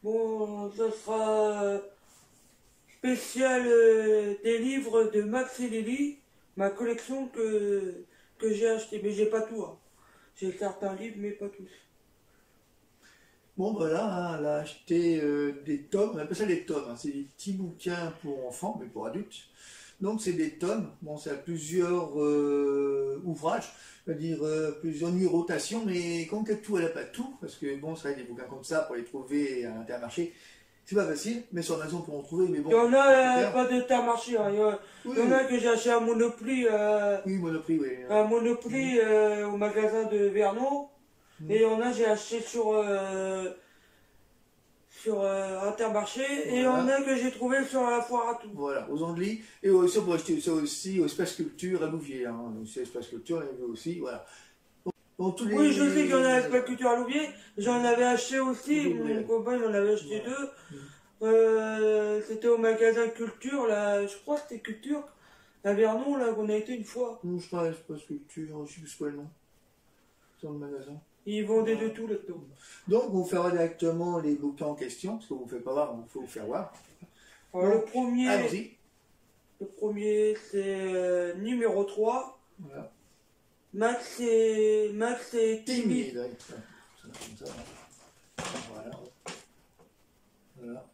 Bon, ça sera spécial des livres de Max et Lily, ma collection que j'ai acheté, mais j'ai pas tout, hein. J'ai certains livres, mais pas tous. Bon, voilà, hein, elle a acheté des tomes, on appelle ça des tomes, hein, c'est des petits bouquins pour enfants, mais pour adultes. Donc, c'est des tomes, bon, c'est à plusieurs ouvrages, c'est-à-dire plusieurs numérotations, mais comme tout, elle n'a pas tout, parce que bon, c'est vrai, des bouquins comme ça, pour les trouver à l'intermarché, c'est pas facile, mais sur Amazon pour en trouver, mais bon. Il y en a pas d'Intermarché, hein. Oui, Il y en a que j'ai acheté à Monoprix, oui, Monoprix, oui. à Monoprix au magasin de Vernon. Et il y en a j'ai acheté sur Intermarché. Et il y en a que j'ai trouvé sur la foire à tout. Voilà, aux Andelys. Et aussi, on peut acheter ça aussi au Espace Culture à Louviers. Hein. Donc, c'est Espace Culture, on l'a vu aussi, voilà. Donc, tous les... Oui, je sais qu'il y en a à l'Espace Culture à Louviers. J'en avais acheté aussi, Louviers. mon copain j'en avait acheté deux. C'était au magasin Culture, là, je crois que c'était Culture, à Vernon, là, qu'on a été une fois. Non, je crois Espace Culture, je sais plus quoi le nom. C'est dans le magasin. Ils vendaient de tout là-dedans. Donc, on fera directement les bouquins en question, parce qu'on ne vous fait pas voir, il faut vous faire voir. Alors, Donc, le premier c'est numéro 3. Voilà. Max est timide. Ouais. Ça, comme ça, hein. Voilà. Voilà.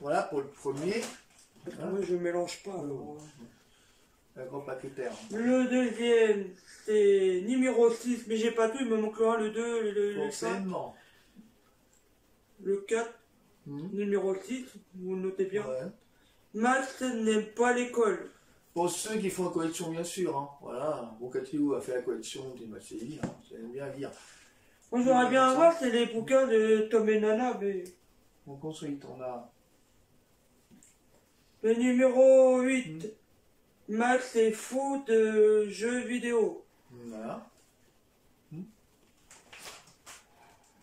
Voilà pour le premier. Moi je mélange pas alors. Un grand paquetaire. Le deuxième c'est numéro 6, mais j'ai pas tout, il me manque un, le 2, le 5, Forcément. le 4, numéro 6, vous le notez bien. Ouais. Max n'aime pas l'école. Pour ceux qui font la collection, bien sûr. Hein. Voilà, Bocatiou a fait la collection des Macélie, hein. J'aime bien lire. Moi j'aurais bien à voir, c'est les bouquins de Tom et Nana, mais... Donc ensuite, on a... Le numéro 8, Max est fou de jeux vidéo. Voilà.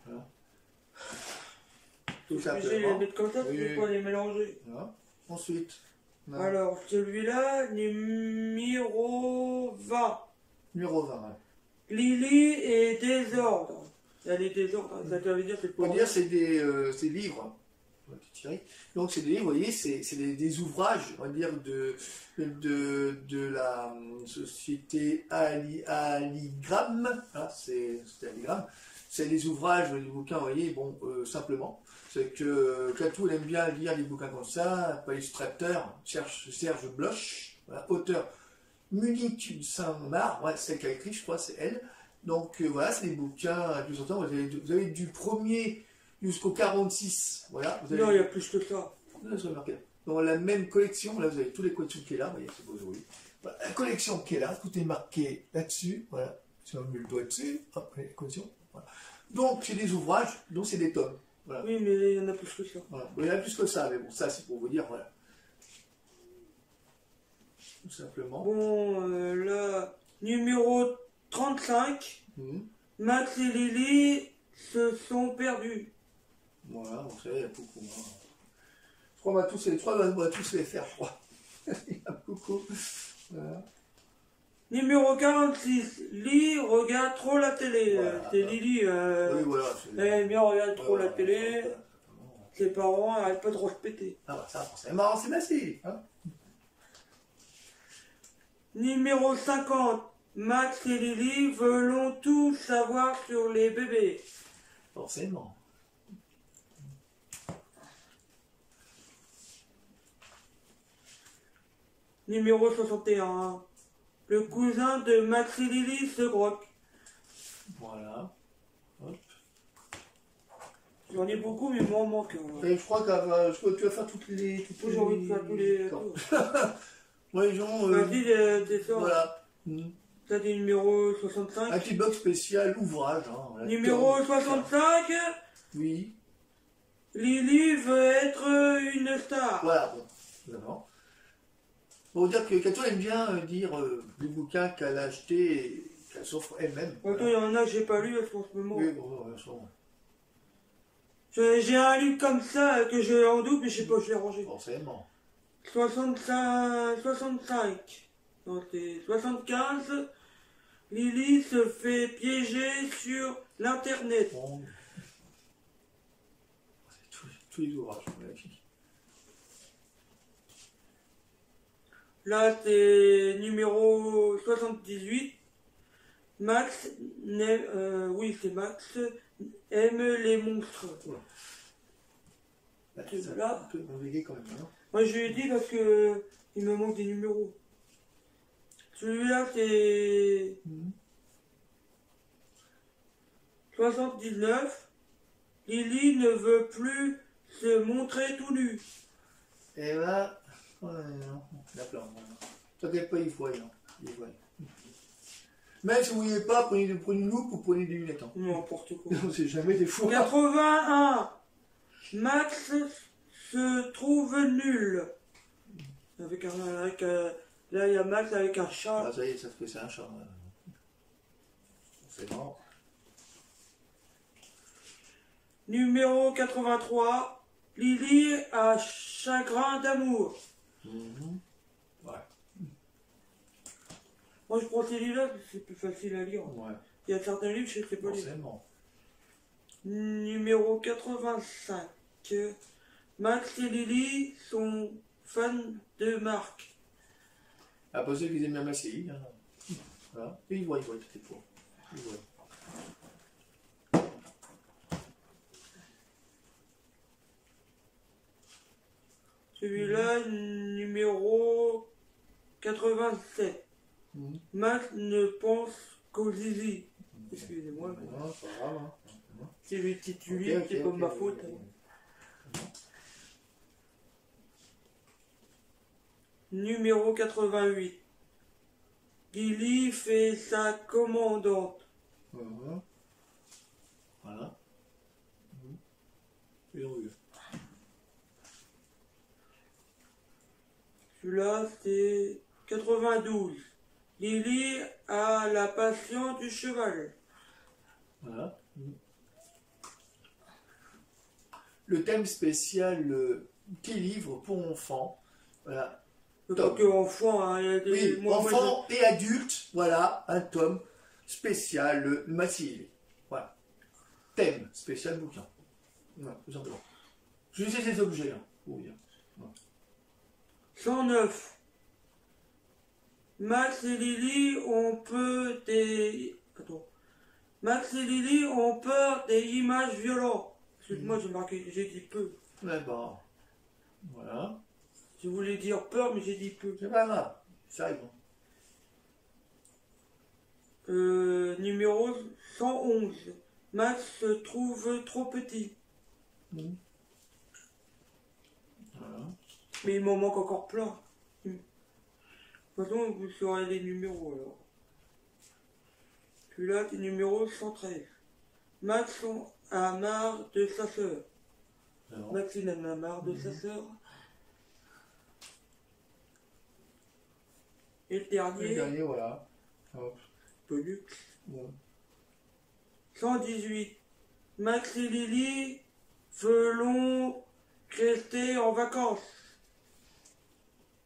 Voilà. Tout Je vais les simplement. mettre comme ça, je ne peux pas les mélanger. Voilà. Ensuite, on a... Alors, celui-là, numéro 20. Numéro 20, ouais. Lily et désordre. Elle est désordre, ça veut dire que c'est On va dire c'est des livres. Donc c'est des livres, vous voyez, c'est des ouvrages, on va dire, de la société Aligram. Hein, c'est Aligram. C'est des ouvrages, des bouquins, vous voyez, bon, simplement. C'est que Catou aime bien lire des bouquins comme ça, pas illustrateur, Serge Bloch, voilà, auteur Munich Saint-Marc, ouais, c'est elle qui a écrit, je crois, c'est elle. Donc voilà, c'est des bouquins à 200 ans. Vous avez du premier jusqu'au 46. Voilà. Vous avez... Non, il y a plus que ça. Non, c'est remarqué. Dans la même collection, là vous avez toutes les collections qui est là. Vous voyez, c'est beau joli. Voilà, la collection qui est là, tout est marqué là-dessus. Voilà. Si on met le doigt dessus, hop, la collection. Voilà. Donc c'est des ouvrages, donc c'est des tomes. Voilà. Oui, mais il y en a plus que ça. Voilà. Il y en a plus que ça, mais bon, ça c'est pour vous dire, voilà. Tout simplement. Bon, là, numéro 35, Max et Lily se sont perdus. Voilà, vous savez, il y a beaucoup. Hein. Je crois qu'on va tous les faire, je crois. Il y a beaucoup. Voilà. Numéro 46, Lily regarde trop la télé. Voilà. C'est Lily. Oui, voilà. Elle aime bien regarder trop voilà, la télé. voilà. Ses parents n'arrêtent pas de respecter. Ah bah ça, c'est marrant, c'est facile. Hein. Numéro 50, Max et Lily veulent tout savoir sur les bébés. Forcément. Numéro 61, le cousin de Max et Lily se groque. Voilà. Hop. J'en ai beaucoup, mais moi, il m'en manque. Et je crois que tu vas faire toutes les... J'ai envie de faire tous les... Ouais, les gens... Vas-y, descends. Voilà. T'as des numéros 65. Un petit box spécial ouvrage. Hein, numéro 65. Oui. Lily veut être une star. Voilà, bon. D'accord. Pour dire que Kato aime bien dire les bouquins qu'elle a achetés et qu'elle s'offre elle-même. Attends, il y en a que j'ai pas lu en ce moment. Oui, bon, bon. J'ai un livre comme ça que je en double, mais je sais pas où je l'ai rangé. Forcément. 65. Non, c'est 75. Lily se fait piéger sur l'internet. Bon. tous les ouvrages. Voilà. Là, c'est numéro 78. Max, oui, c'est Max, aime les monstres. Voilà. Là, C'est ça là. un peu naviguer quand même. Hein. Moi, je lui ai dit parce que il me manque des numéros. Celui-là, c'est 79. Lily ne veut plus se montrer tout nu. Et là, ouais, non, d'accord. T'inquiète pas, il faut aller. Même si vous ne voyez pas, prenez une loupe ou prenez des lunettes. Hein. N'importe quoi. On sait jamais des fois. 81. Max se trouve nul. Là, il y a Max avec un chat. Ah, ça y est, ça fait c'est un chat. C'est marrant. Numéro 83. Lily a chagrin d'amour. Ouais. Moi, je prends ces livres-là parce que c'est plus facile à lire. Ouais. Il y a certains livres, je ne sais pas lire. Forcément. Numéro 85. Max et Lily sont fans de Marc. Ah, pour ceux qui aiment bien ma série, hein. Voilà. Et ils voient, peut-être pas. Ils voient. Celui-là, numéro 87. Max ne pense qu'au zizi. Excusez-moi, mais Non, c'est pas grave. Hein. c'est les petites huiles, c'est pas ma faute. Numéro 88. Lily fait sa commandante. Voilà. Ils ont vu. Celui-là, c'est 92. Lily a la passion du cheval. Voilà. Le thème spécial petit livre pour enfants. Voilà. Pas que enfant, hein, il y a des... Oui, enfants et adultes, voilà, un tome spécial Mathilde. Voilà. Thème spécial bouquin. Voilà, tout simplement. Je sais ces objets, hein, pour vous dire. Voilà. 109. Max et Lily ont peur des... Attends. Max et Lily ont peur des images violentes. Excuse-moi, j'ai dit peu. D'accord. Voilà. Je voulais dire peur, mais j'ai dit peu. C'est pas grave, ça arrive. Numéro 111. Max se trouve trop petit. Voilà. Mais il m'en manque encore plein. De toute façon, vous saurez les numéros alors. Celui-là, c'est numéro 113. Max a marre de sa sœur. Maxine en a marre de sa sœur. Et le dernier, voilà. Hop. Pelux. Ouais. 118. Max et Lily veulent rester en vacances.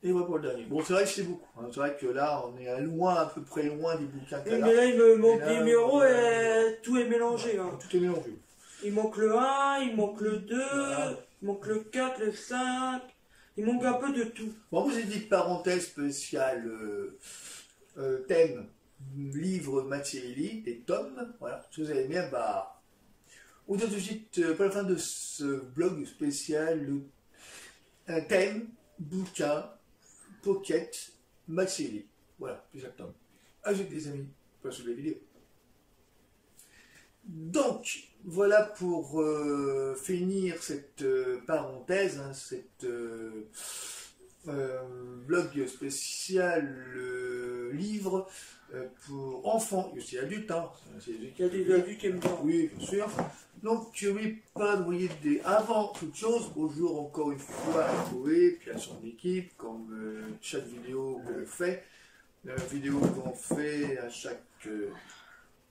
Et voilà pour le dernier. Bon, c'est vrai que c'est beaucoup. Hein. C'est vrai que là, on est à peu près loin des bouquins Mais là, il me manque des numéros et tout est mélangé. Ouais, hein. tout est mélangé. Il manque le 1, il manque le 2, Voilà. il manque le 4, le 5. Il manque un peu de tout. Bon, vous avez dit parenthèse spéciale thème livre Machiavelli et tomes. Voilà. Si vous avez bien, bah, on dit tout de suite pour la fin de ce blog spécial un thème bouquin pocket Machiavelli. Voilà, plusieurs tomes. Avec des amis, pas sur les vidéos. Donc, voilà pour finir cette parenthèse, hein, cette blog spécial livre pour enfants et aussi adultes. Hein. Il y a des adultes qui aiment bien. Oui, bien sûr. Donc, n'oubliez pas d'envoyer avant toute chose, bonjour encore une fois à Chloé, puis à son équipe, comme chaque vidéo que je fais, vidéo qu'on fait à chaque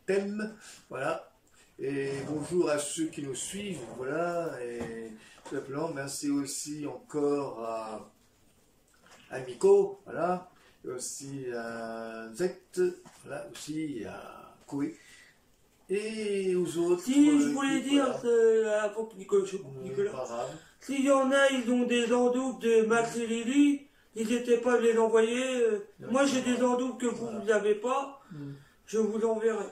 thème, voilà. Et bonjour à ceux qui nous suivent, voilà, et tout simplement, merci aussi encore à Miko, voilà, et aussi à Zect, voilà, aussi à Koé, Et aux autres... Si je voulais dire, voilà. avant que Nicolas, Pas grave. s'il y en a, ils ont des endoubles de Max et Lily, n'hésitez pas à les envoyer. Moi, j'ai des endoubles que vous n'avez pas, je vous enverrai.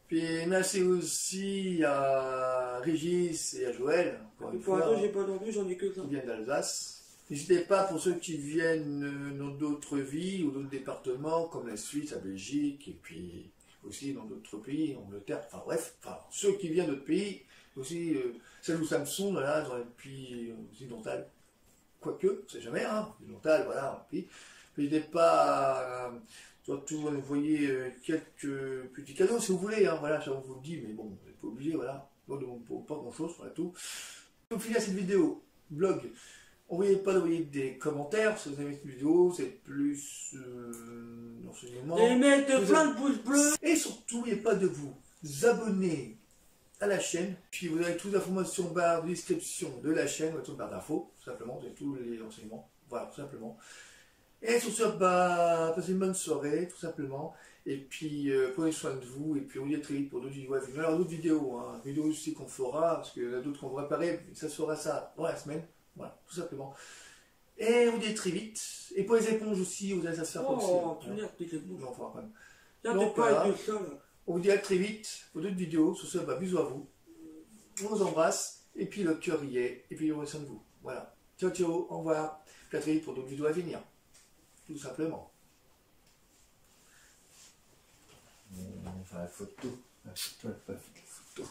Puis merci aussi à Régis et à Joël, encore une Pour fois, l'instant, j'ai pas d'endoubles, j'en ai que ça. qui viennent d'Alsace. N'hésitez pas pour ceux qui viennent dans d'autres villes ou d'autres départements, comme la Suisse, la Belgique, et puis aussi dans d'autres pays, Angleterre, enfin bref, ceux qui viennent d'autres pays, aussi celle où Samsung, là, dans les pays occidentaux, quoique, on sait jamais, hein, occidental, voilà, un pays. N'hésitez pas à surtout envoyer quelques petits cadeaux si vous voulez, hein, voilà, ça on vous le dit, mais bon, vous n'êtes pas obligé, voilà, pas grand chose, voilà tout. Pour finir cette vidéo, blog, n'oubliez pas d'envoyer des commentaires si vous aimez cette vidéo, c'est plus d'enseignement. Et mettez plein de pouces bleus. Et surtout, n'oubliez pas de vous abonner à la chaîne, puis vous avez toutes les informations en barre de description de la chaîne, ou toute barre d'infos, tout simplement, vous avez tous les renseignements, voilà, tout simplement. Et sur ce, passez une bonne soirée, tout simplement. Et puis, prenez soin de vous. Et puis, on vous dit à très vite pour d'autres vidéos. Alors, d'autres vidéos, hein, vidéos aussi qu'on fera, parce qu'il y en a d'autres qu'on va préparer. Ça sera ça dans la semaine. Voilà, tout simplement. Et on vous dit à très vite. Et pour les éponges aussi, vous allez ça se faire comme ça. Oh, tu n'as plus d'éponges. J'en ferai quand même. Tiens, t'es pas avec ça, là. On vous dit à très vite pour d'autres vidéos. Sur ce, bisous à vous. On vous embrasse. Et puis, le cœur y est. Et puis, on ressent de vous. Voilà. Ciao, ciao. Au revoir. À très vite pour d'autres vidéos à venir. Tout simplement. On va faire la photo. La photo.